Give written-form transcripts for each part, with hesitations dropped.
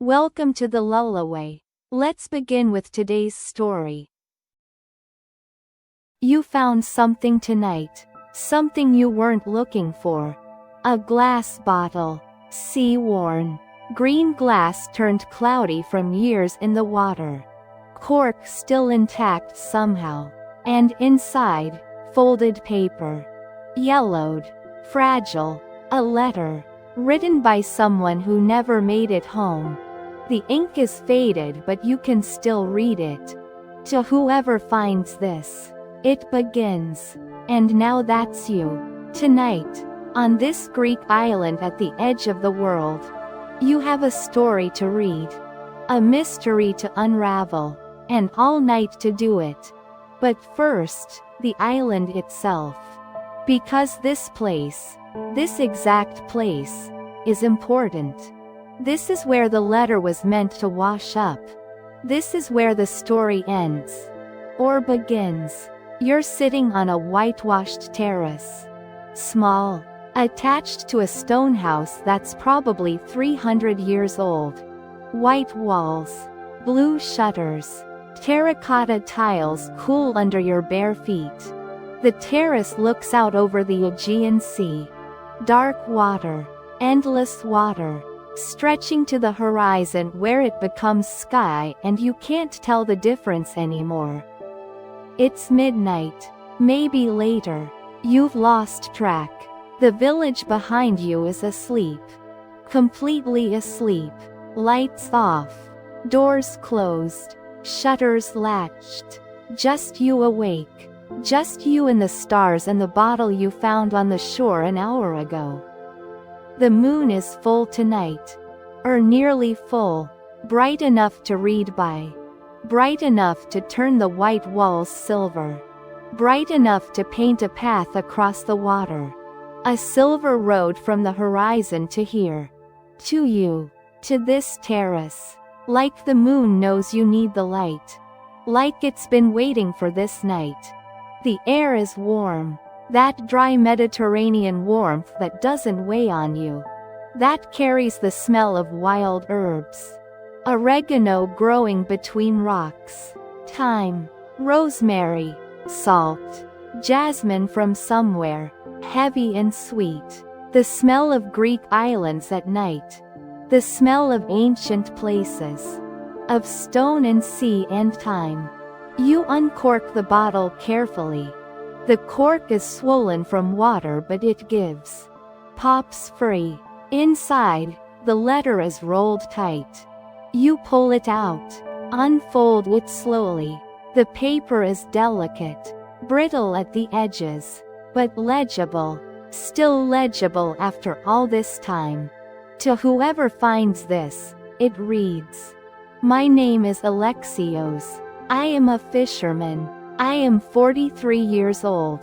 Welcome to the lullaby. Let's begin with today's story. You found something tonight, something you weren't looking for. A glass bottle, sea-worn. Green glass turned cloudy from years in the water. Cork still intact somehow. And inside, folded paper. Yellowed. Fragile. A letter. Written by someone who never made it home. The ink is faded, but you can still read it. To whoever finds this, it begins. And now that's you. Tonight, on this Greek island at the edge of the world, you have a story to read. A mystery to unravel. And all night to do it. But first, the island itself. Because this place, this exact place, is important. This is where the letter was meant to wash up. This is where the story ends. Or begins. You're sitting on a whitewashed terrace. Small. Attached to a stone house that's probably 300 years old. White walls. Blue shutters. Terracotta tiles cool under your bare feet. The terrace looks out over the Aegean Sea. Dark water. Endless water. Stretching to the horizon where it becomes sky and you can't tell the difference anymore. It's midnight. Maybe later. You've lost track. The village behind you is asleep. Completely asleep. Lights off. Doors closed. Shutters latched. Just you awake. Just you and the stars and the bottle you found on the shore an hour ago. The moon is full tonight. Or nearly full. Bright enough to read by. Bright enough to turn the white walls silver. Bright enough to paint a path across the water. A silver road from the horizon to here. To you. To this terrace. Like the moon knows you need the light. Like it's been waiting for this night. The air is warm. That dry Mediterranean warmth that doesn't weigh on you. That carries the smell of wild herbs. Oregano growing between rocks. Thyme. Rosemary. Salt. Jasmine from somewhere. Heavy and sweet. The smell of Greek islands at night. The smell of ancient places. Of stone and sea and time. You uncork the bottle carefully. The cork is swollen from water but it gives. Pops free. Inside, the letter is rolled tight. You pull it out. Unfold it slowly. The paper is delicate. Brittle at the edges. But legible. Still legible after all this time. To whoever finds this, it reads. My name is Alexios. I am a fisherman. I am 43 years old.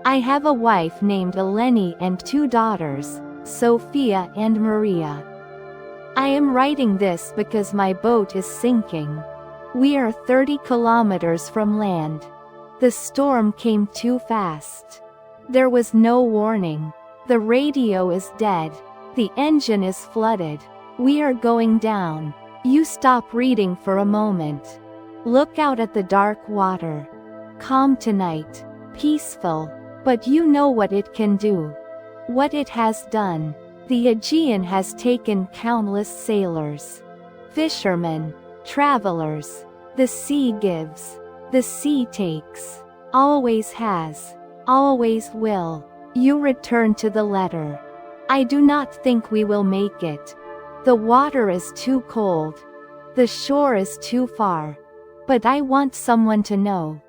I have a wife named Eleni and 2 daughters, Sophia and Maria. I am writing this because my boat is sinking. We are 30 kilometers from land. The storm came too fast. There was no warning. The radio is dead. The engine is flooded. We are going down. You stop reading for a moment. Look out at the dark water. Calm tonight. Peaceful. But you know what it can do. What it has done. The Aegean has taken countless sailors. Fishermen. Travelers. The sea gives. The sea takes. Always has. Always will. You return to the letter. I do not think we will make it. The water is too cold. The shore is too far. But I want someone to know.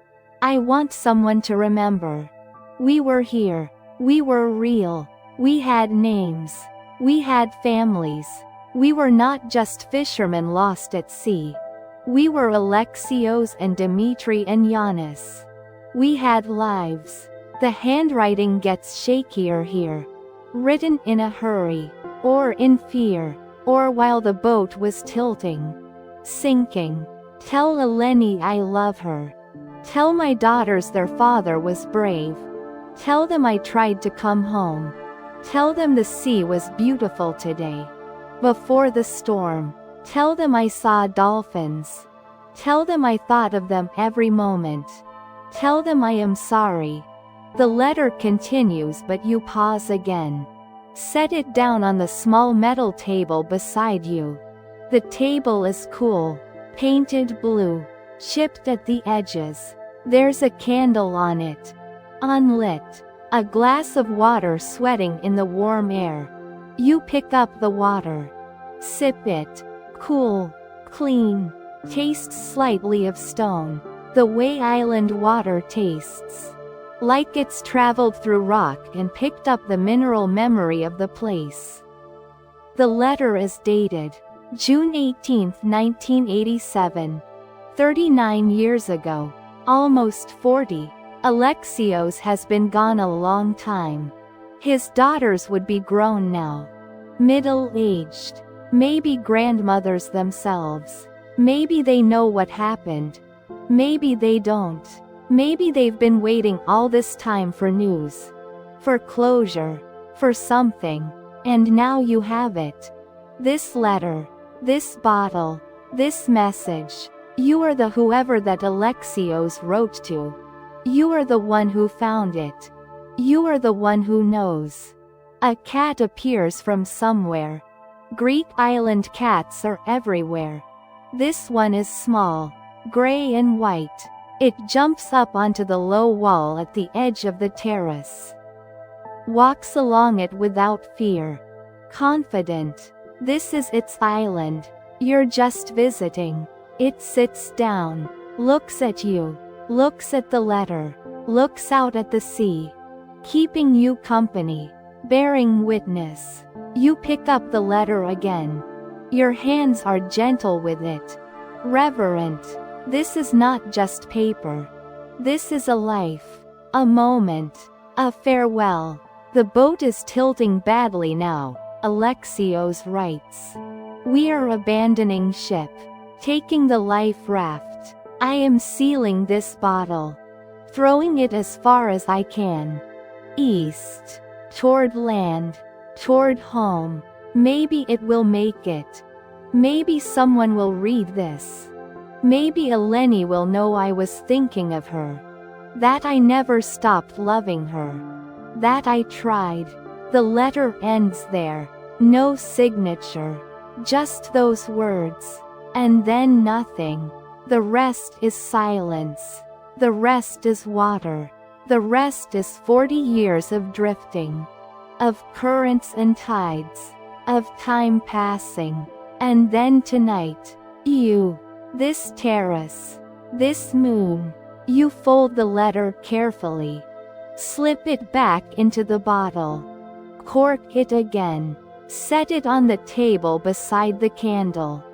I want someone to remember. We were here. We were real. We had names. We had families. We were not just fishermen lost at sea. We were Alexios and Dimitri and Giannis. We had lives. The handwriting gets shakier here. Written in a hurry. Or in fear. Or while the boat was tilting. Sinking. Tell Eleni I love her. Tell my daughters their father was brave. Tell them I tried to come home. Tell them the sea was beautiful today. Before the storm. Tell them I saw dolphins. Tell them I thought of them every moment. Tell them I am sorry. The letter continues, but you pause again. Set it down on the small metal table beside you. The table is cool, painted blue, chipped at the edges. There's a candle on it, unlit. A glass of water sweating in the warm air. You pick up the water. Sip it. Cool, clean, tastes slightly of stone. The way island water tastes. Like it's traveled through rock and picked up the mineral memory of the place. The letter is dated June 18, 1987. 39 years ago. Almost 40. Alexios has been gone a long time. His daughters would be grown now. Middle-aged. Maybe grandmothers themselves. Maybe they know what happened. Maybe they don't. Maybe they've been waiting all this time for news. For closure. For something. And now you have it. This letter. This bottle. This message. You are the whoever that Alexios wrote to. You are the one who found it. You are the one who knows. A cat appears from somewhere. Greek island cats are everywhere. This one is small, gray and white. It jumps up onto the low wall at the edge of the terrace. Walks along it without fear. Confident. This is its island. You're just visiting. It sits down. Looks at you. Looks at the letter. Looks out at the sea. Keeping you company. Bearing witness. You pick up the letter again. Your hands are gentle with it. Reverent. This is not just paper. This is a life. A moment. A farewell. The boat is tilting badly now, Alexios writes. We are abandoning ship. Taking the life raft. I am sealing this bottle. Throwing it as far as I can. East. Toward land. Toward home. Maybe it will make it. Maybe someone will read this. Maybe Eleni will know I was thinking of her. That I never stopped loving her. That I tried. The letter ends there. No signature. Just those words. And then nothing. The rest is silence. The rest is water. The rest is 40 years of drifting. Of currents and tides. Of time passing. And then tonight. You. This terrace. This moon. You fold the letter carefully. Slip it back into the bottle. Cork it again. Set it on the table beside the candle.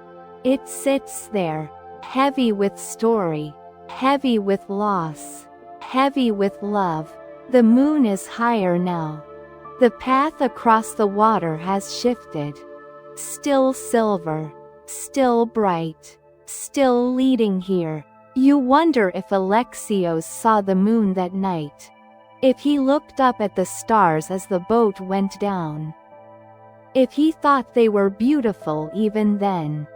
It sits there. Heavy with story. Heavy with loss. Heavy with love. The moon is higher now. The path across the water has shifted. Still silver. Still bright. Still leading here. You wonder if Alexios saw the moon that night. If he looked up at the stars as the boat went down. If he thought they were beautiful even then.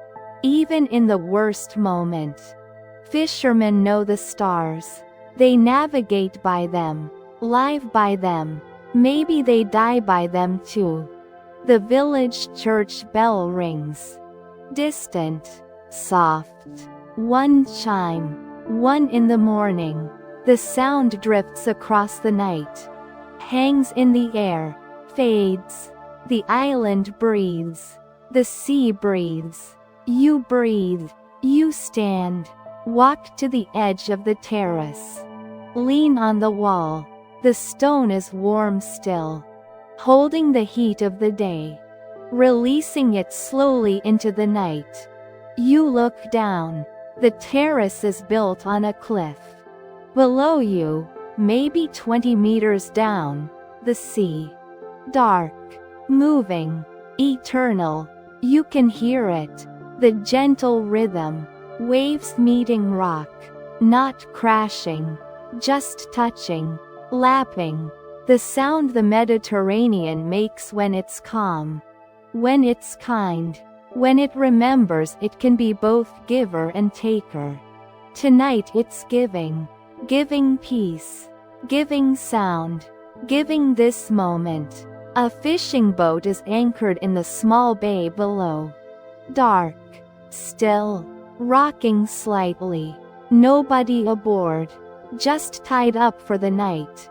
Even in the worst moment. Fishermen know the stars. They navigate by them. Live by them. Maybe they die by them too. The village church bell rings. Distant. Soft. One chime. 1 in the morning. The sound drifts across the night. Hangs in the air. Fades. The island breathes. The sea breathes. You breathe. You stand. Walk to the edge of the terrace. Lean on the wall. The stone is warm still. Holding the heat of the day. Releasing it slowly into the night. You look down. The terrace is built on a cliff. Below you, maybe 20 meters down, the sea. Dark. Moving. Eternal. You can hear it. The gentle rhythm. Waves meeting rock. Not crashing. Just touching. Lapping. The sound the Mediterranean makes when it's calm. When it's kind. When it remembers, it can be both giver and taker. Tonight it's giving. Giving peace. Giving sound. Giving this moment. A fishing boat is anchored in the small bay below. Dark. Still. Rocking slightly. Nobody aboard. Just tied up for the night.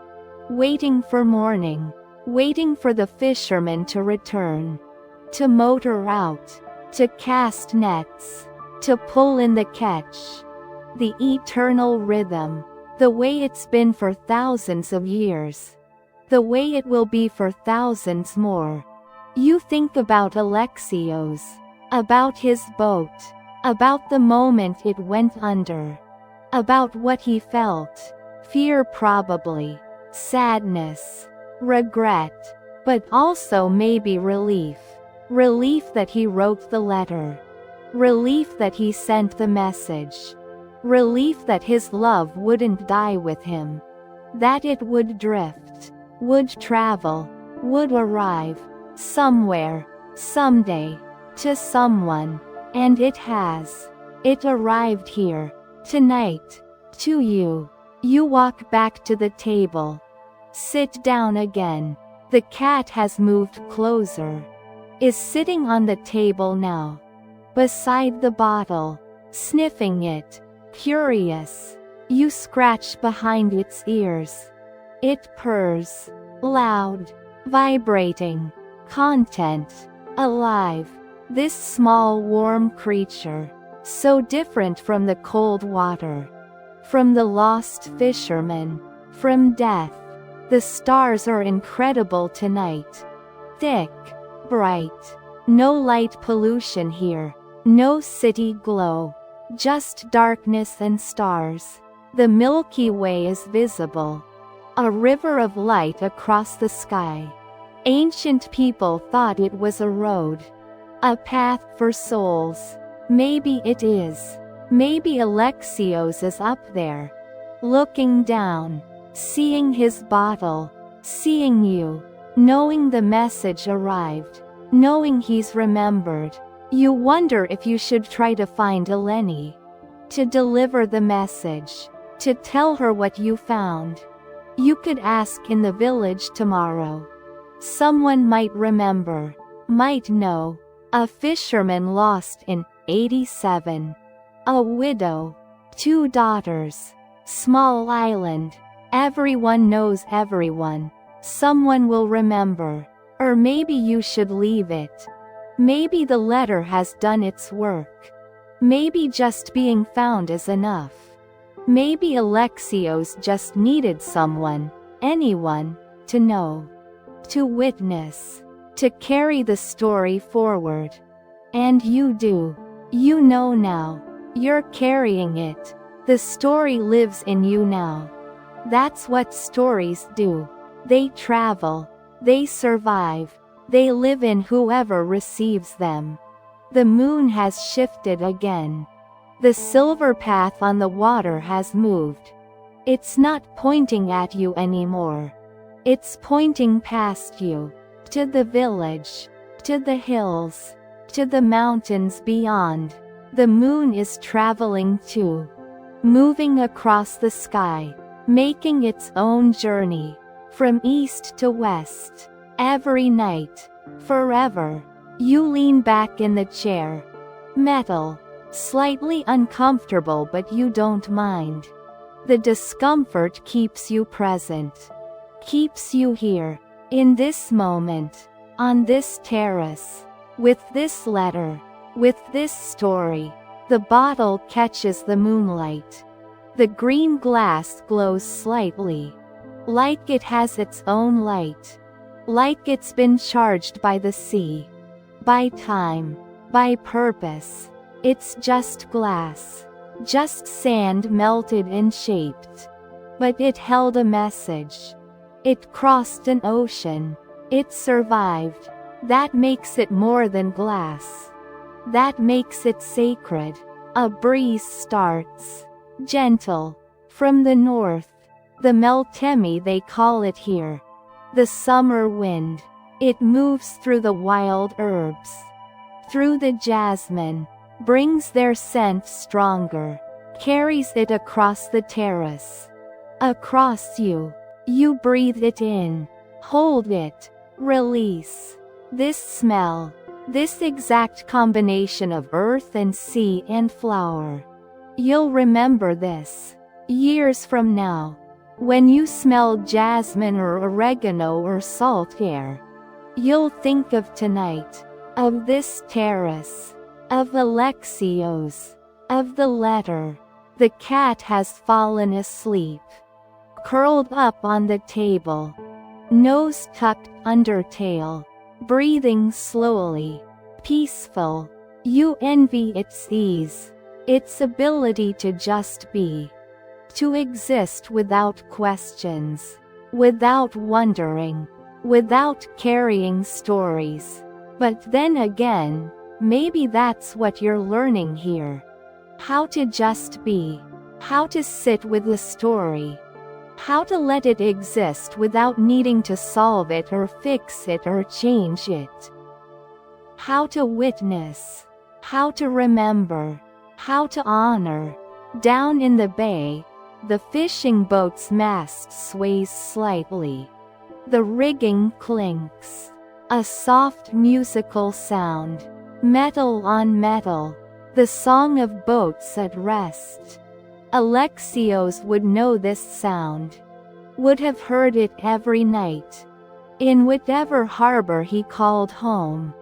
Waiting for morning. Waiting for the fisherman to return. To motor out. To cast nets. To pull in the catch. The eternal rhythm. The way it's been for thousands of years. The way it will be for thousands more. You think about Alexios. About his boat. About the moment it went under. About what he felt. Fear probably. Sadness. Regret. But also maybe relief. Relief that he wrote the letter. Relief that he sent the message. Relief that his love wouldn't die with him. That it would drift. Would travel. Would arrive. Somewhere. Someday. To someone. And it has. It arrived here. Tonight. To you. You walk back to the table. Sit down again. The cat has moved closer. Is sitting on the table now. Beside the bottle. Sniffing it. Curious. You scratch behind its ears. It purrs. Loud. Vibrating. Content. Alive. This small warm creature. So different from the cold water. From the lost fisherman. From death. The stars are incredible tonight. Thick. Bright. No light pollution here. No city glow. Just darkness and stars. The Milky Way is visible. A river of light across the sky. Ancient people thought it was a road. A path for souls. Maybe it is. Maybe Alexios is up there. Looking down. Seeing his bottle. Seeing you. Knowing the message arrived. Knowing he's remembered. You wonder if you should try to find Eleni. To deliver the message. To tell her what you found. You could ask in the village tomorrow. Someone might remember. Might know. A fisherman lost in 87. A widow. 2 daughters. Small island. Everyone knows everyone. Someone will remember. Or maybe you should leave it. Maybe the letter has done its work. Maybe just being found is enough. Maybe Alexios just needed someone, anyone, to know. To witness. To carry the story forward. And you do. You know now. You're carrying it. The story lives in you now. That's what stories do. They travel. They survive. They live in whoever receives them. The moon has shifted again. The silver path on the water has moved. It's not pointing at you anymore. It's pointing past you. To the village. To the hills. To the mountains beyond. The moon is traveling too. Moving across the sky. Making its own journey. From east to west. Every night. Forever. You lean back in the chair. Metal. Slightly uncomfortable, but you don't mind. The discomfort keeps you present. Keeps you here. In this moment. On this terrace. With this letter. With this story. The bottle catches the moonlight. The green glass glows slightly. Like it has its own light. Like it's been charged by the sea. By time. By purpose. It's just glass. Just sand melted and shaped. But it held a message. It crossed an ocean. It survived. That makes it more than glass. That makes it sacred. A breeze starts. Gentle. From the north. The Meltemi they call it here. The summer wind. It moves through the wild herbs. through the jasmine, brings their scent stronger, carries it across the terrace. Across you. You breathe it in, hold it, release. This smell, this exact combination of earth and sea and flower. You'll remember this years from now, when you smell jasmine or oregano or salt air. You'll think of tonight, of this terrace, of Alexios, of the letter. The cat has fallen asleep, curled up on the table, nose tucked under tail, breathing slowly, peaceful. You envy its ease, its ability to just be, to exist without questions, without wondering, without carrying stories. But then again, maybe that's what you're learning here. How to just be, how to sit with the story, how to let it exist without needing to solve it or fix it or change it. How to witness, how to remember, how to honor. Down in the bay, the fishing boat's mast sways slightly. The rigging clinks. A soft musical sound. Metal on metal. The song of boats at rest. Alexios would know this sound. Would have heard it every night. In whatever harbor he called home.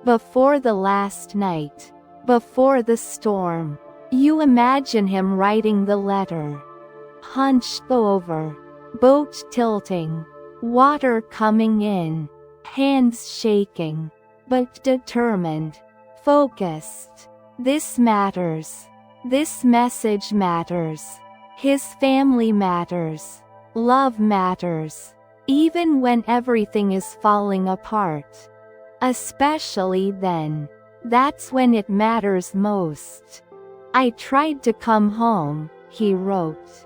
Before the last night. Before the storm. You imagine him writing the letter. Hunched over. Boat tilting. Water coming in. Hands shaking. But determined. Focused. This matters. This message matters. His family matters. Love matters. Even when everything is falling apart. Especially then. That's when it matters most. I tried to come home, he wrote.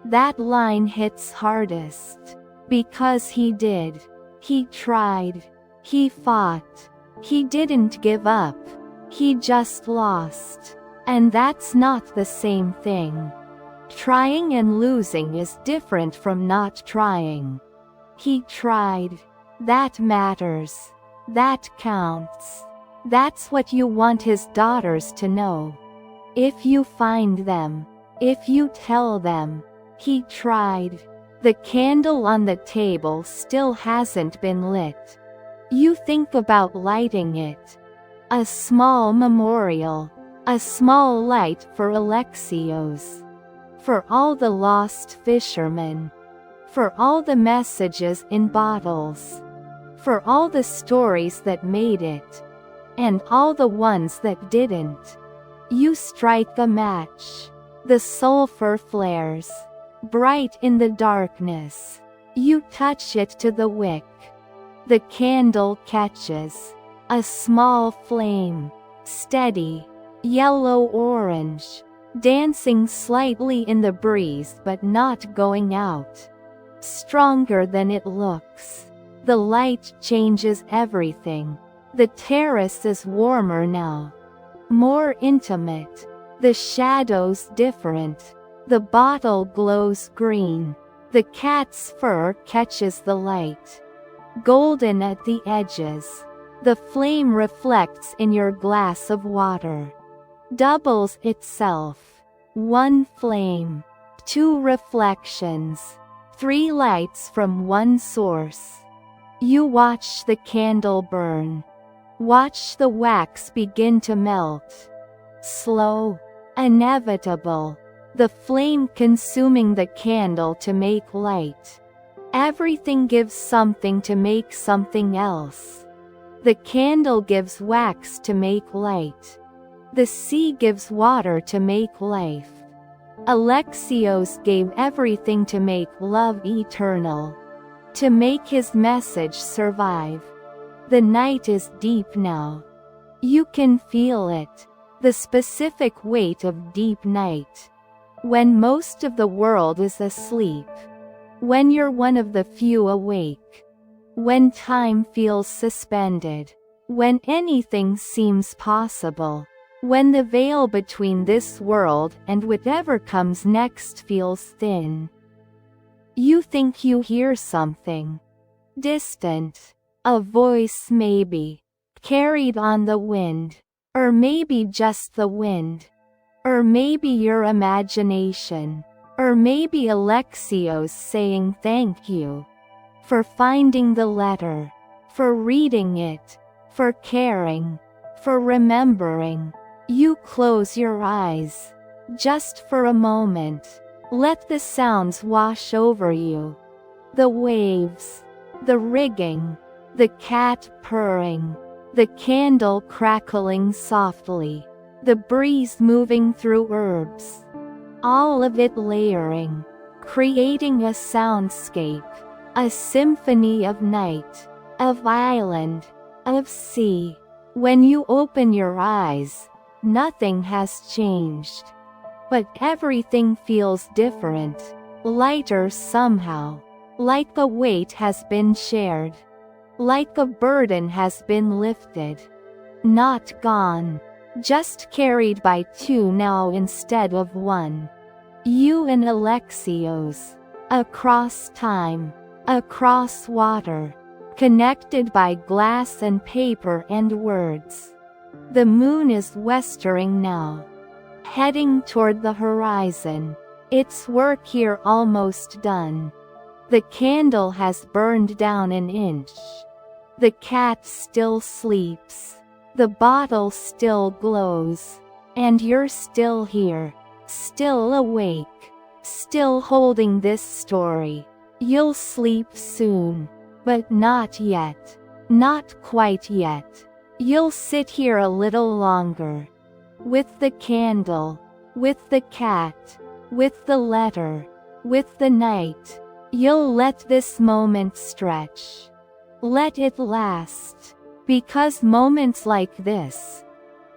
That line hits hardest. Because he did. He tried. He fought. He didn't give up. He just lost. And that's not the same thing. Trying and losing is different from not trying. He tried. That matters. That counts. That's what you want his daughters to know. If you find them. If you tell them. He tried. The candle on the table still hasn't been lit. You think about lighting it. A small memorial. A small light for Alexios. For all the lost fishermen. For all the messages in bottles. For all the stories that made it. And all the ones that didn't. You strike a match. The sulfur flares. Bright in the darkness. You touch it to the wick. The candle catches. A small flame. Steady. Yellow-orange. Dancing slightly in the breeze but not going out. Stronger than it looks. The light changes everything. The terrace is warmer now. More intimate. The shadows different. The bottle glows green. The cat's fur catches the light. Golden at the edges. The flame reflects in your glass of water. Doubles itself. One flame. Two reflections. Three lights from one source. You watch the candle burn. Watch the wax begin to melt. Slow. Inevitable. The flame consuming the candle to make light. Everything gives something to make something else. The candle gives wax to make light. The sea gives water to make life. Alexios gave everything to make love eternal. To make his message survive. The night is deep now. You can feel it. The specific weight of deep night. When most of the world is asleep. When you're one of the few awake. When time feels suspended. when anything seems possible, when the veil between this world and whatever comes next feels thin. You think you hear something distant, a voice maybe, carried on the wind, or maybe just the wind, or maybe your imagination, or maybe Alexios saying thank you for finding the letter, for reading it, for caring, for remembering. You close your eyes, just for a moment. Let the sounds wash over you. The waves, the rigging, the cat purring, the candle crackling softly, the breeze moving through herbs. All of it layering, creating a soundscape, a symphony of night, of island, of sea. When you open your eyes, nothing has changed. But everything feels different, lighter somehow, like a weight has been shared, like a burden has been lifted. Not gone, just carried by two now instead of one. You and Alexios, across time, across water, connected by glass and paper and words. The moon is westering now, heading toward the horizon, its work here almost done. The candle has burned down an inch. The cat still sleeps. The bottle still glows. And you're still here, still awake, still holding this story. You'll sleep soon, but not yet, not quite yet. You'll sit here a little longer. With the candle, with the cat, with the letter, with the night. You'll let this moment stretch. Let it last. Because moments like this,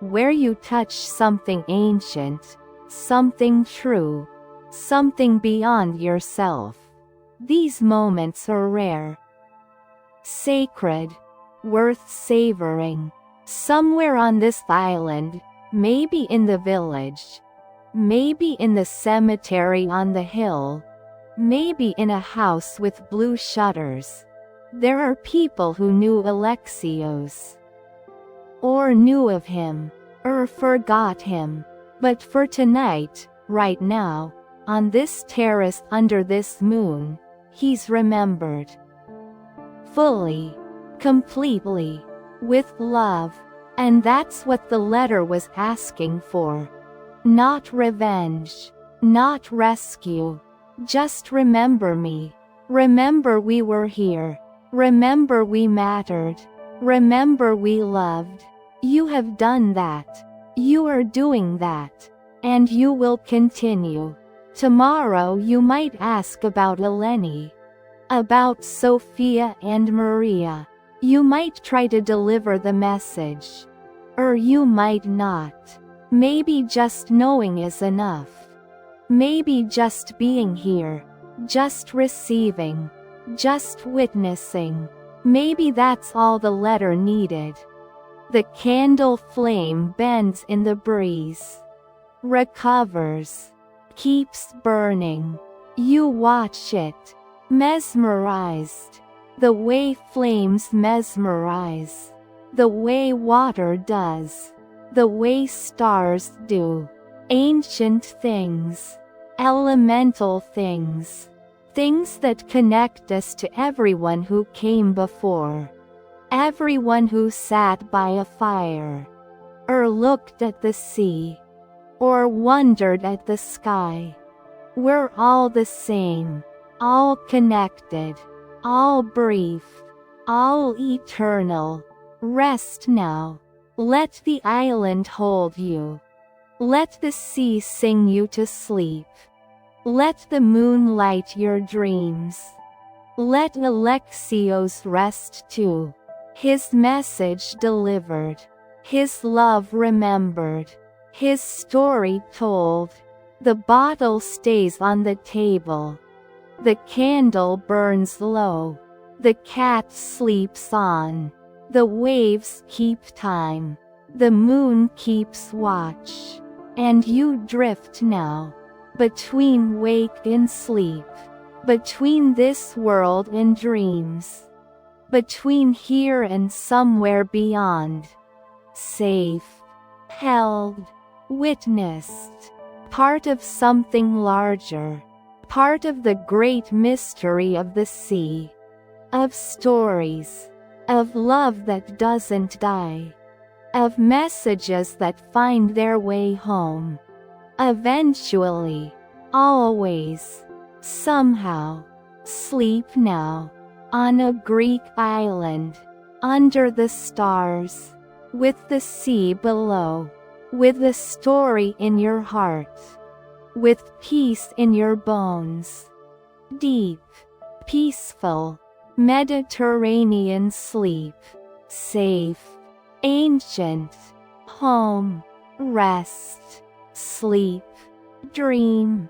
where you touch something ancient, something true, something beyond yourself, these moments are rare. Sacred, worth savoring. Somewhere on this island, maybe in the village, maybe in the cemetery on the hill, maybe in a house with blue shutters, there are people who knew Alexios, or knew of him, or forgot him. But for tonight, right now, on this terrace under this moon, he's remembered. Fully, completely, with love. And that's what the letter was asking for. Not revenge, not rescue. Just remember me. Remember we were here. Remember we mattered. Remember we loved. You have done that. You are doing that. And you will continue. Tomorrow you might ask about Eleni. About Sophia and Maria. You might try to deliver the message. Or you might not. Maybe just knowing is enough. Maybe just being here, just receiving, just witnessing. Maybe that's all the letter needed. The candle flame bends in the breeze, recovers, keeps burning. You watch it, mesmerized. The way flames mesmerize, the way water does, the way stars do. Ancient things, elemental things, things that connect us to everyone who came before, everyone who sat by a fire, or looked at the sea, or wondered at the sky. We're all the same, all connected. All brief, all eternal. Rest now. Let the island hold you. Let the sea sing you to sleep. Let the moon light your dreams. Let Alexios rest too. His message delivered. His love remembered. His story told. The bottle stays on the table. The candle burns low. The cat sleeps on. The waves keep time. The moon keeps watch. And you drift now, between wake and sleep, between this world and dreams, between here and somewhere beyond. Safe, held, witnessed, part of something larger, part of the great mystery of the sea, of stories, of love that doesn't die, of messages that find their way home. Eventually, always, somehow. Sleep now, on a Greek island, under the stars, with the sea below, with the story in your heart, with peace in your bones. Deep, peaceful, Mediterranean sleep. Safe, ancient, home, rest, sleep, dream.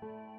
you.